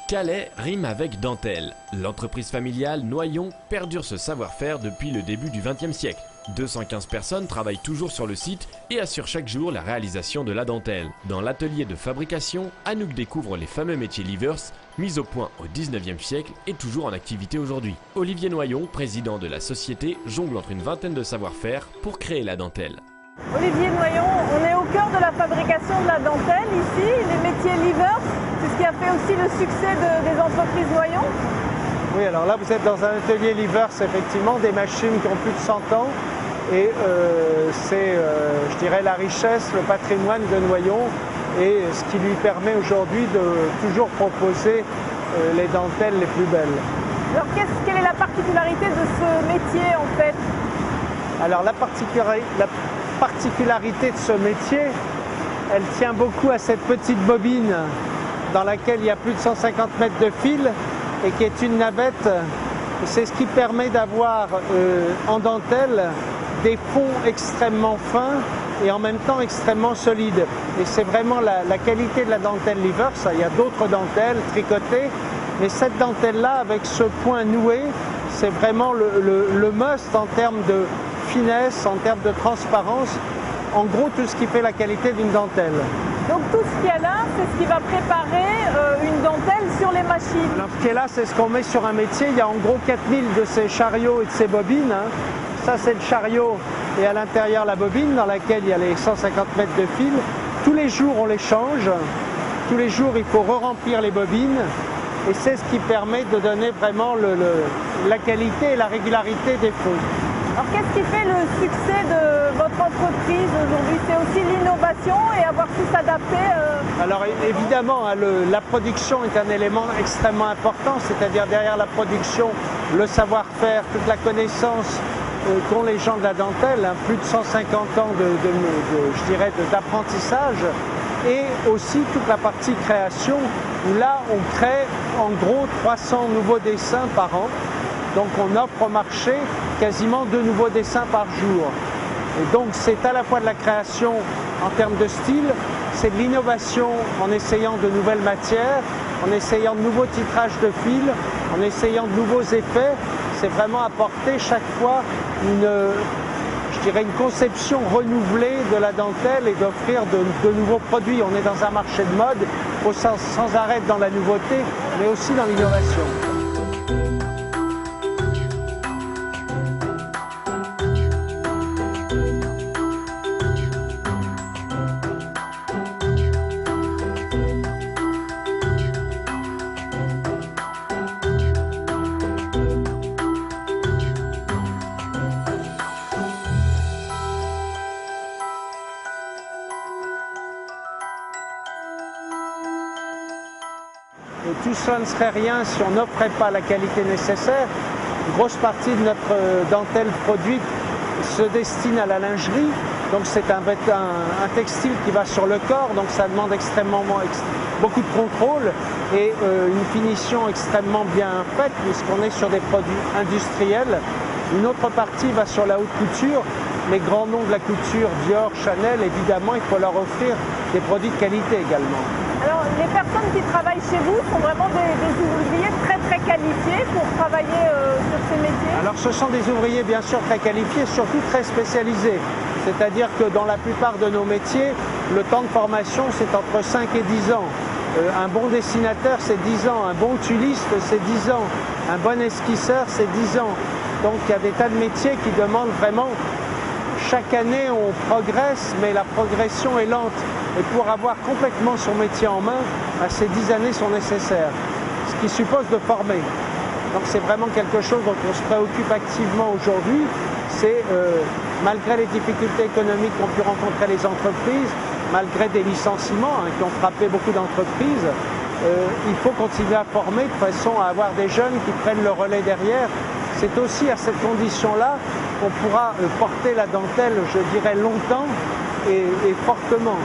Calais rime avec dentelle. L'entreprise familiale Noyon perdure ce savoir-faire depuis le début du XXe siècle. 215 personnes travaillent toujours sur le site et assurent chaque jour la réalisation de la dentelle. Dans l'atelier de fabrication, Anouk découvre les fameux métiers Livers, mis au point au XIXe siècle et toujours en activité aujourd'hui. Olivier Noyon, président de la société, jongle entre une vingtaine de savoir-faire pour créer la dentelle. Olivier Noyon, on est au cœur de la fabrication de la dentelle ici, les métiers Livers, c'est ce qui a fait aussi le succès des entreprises Noyon. Oui, alors là vous êtes dans un atelier Livers, effectivement, des machines qui ont plus de 100 ans et c'est, je dirais, la richesse, le patrimoine de Noyon et ce qui lui permet aujourd'hui de toujours proposer les dentelles les plus belles. Alors quelle est la particularité de ce métier en fait? Alors la particularité de ce métier, elle tient beaucoup à cette petite bobine dans laquelle il y a plus de 150 mètres de fil et qui est une navette. C'est ce qui permet d'avoir en dentelle des fonds extrêmement fins et en même temps extrêmement solides. Et c'est vraiment la qualité de la dentelle Livers. Il y a d'autres dentelles tricotées, mais cette dentelle-là, avec ce point noué, c'est vraiment le must en termes de finesse, en termes de transparence, en gros tout ce qui fait la qualité d'une dentelle. Donc tout ce qu'il y a là, c'est ce qui va préparer une dentelle sur les machines. Alors ce qui est là, c'est ce qu'on met sur un métier. Il y a en gros 4000 de ces chariots et de ces bobines. Ça c'est le chariot et à l'intérieur la bobine dans laquelle il y a les 150 mètres de fil. Tous les jours on les change, tous les jours il faut re-remplir les bobines et c'est ce qui permet de donner vraiment la qualité et la régularité des fonds. Alors qu'est-ce qui fait le succès de votre entreprise aujourd'hui? C'est aussi l'innovation et avoir su s'adapter Alors évidemment, la production est un élément extrêmement important, c'est-à-dire derrière la production, le savoir-faire, toute la connaissance qu'ont les gens de la dentelle, plus de 150 ans d'apprentissage, et aussi toute la partie création, où là on crée en gros 300 nouveaux dessins par an. Donc on offre au marché quasiment 2 nouveaux dessins par jour. Et donc c'est à la fois de la création en termes de style, c'est de l'innovation en essayant de nouvelles matières, en essayant de nouveaux titrages de fil, en essayant de nouveaux effets. C'est vraiment apporter chaque fois une conception renouvelée de la dentelle et d'offrir de nouveaux produits. On est dans un marché de mode, il faut sans arrêt dans la nouveauté, mais aussi dans l'innovation. Et tout cela ne serait rien si on n'offrait pas la qualité nécessaire. Une grosse partie de notre dentelle produite se destine à la lingerie. Donc c'est un textile qui va sur le corps, donc ça demande beaucoup de contrôle et une finition extrêmement bien faite puisqu'on est sur des produits industriels. Une autre partie va sur la haute couture. Les grands noms de la couture, Dior, Chanel, évidemment, il faut leur offrir des produits de qualité également. Alors, les personnes qui travaillent chez vous sont vraiment des ouvriers très très qualifiés pour travailler sur ces métiers? Alors, ce sont des ouvriers bien sûr très qualifiés, surtout très spécialisés. C'est-à-dire que dans la plupart de nos métiers, le temps de formation, c'est entre 5 et 10 ans. Un bon dessinateur, c'est 10 ans. Un bon tuliste, c'est 10 ans. Un bon esquisseur, c'est 10 ans. Donc, il y a des tas de métiers qui demandent vraiment... Chaque année, on progresse, mais la progression est lente. Et pour avoir complètement son métier en main, ces 10 années sont nécessaires, ce qui suppose de former. Donc c'est vraiment quelque chose dont on se préoccupe activement aujourd'hui. C'est, malgré les difficultés économiques qu'ont pu rencontrer les entreprises, malgré des licenciements qui ont frappé beaucoup d'entreprises, il faut continuer à former de façon à avoir des jeunes qui prennent le relais derrière. C'est aussi à cette condition-là qu'on pourra porter la dentelle, je dirais, longtemps et fortement.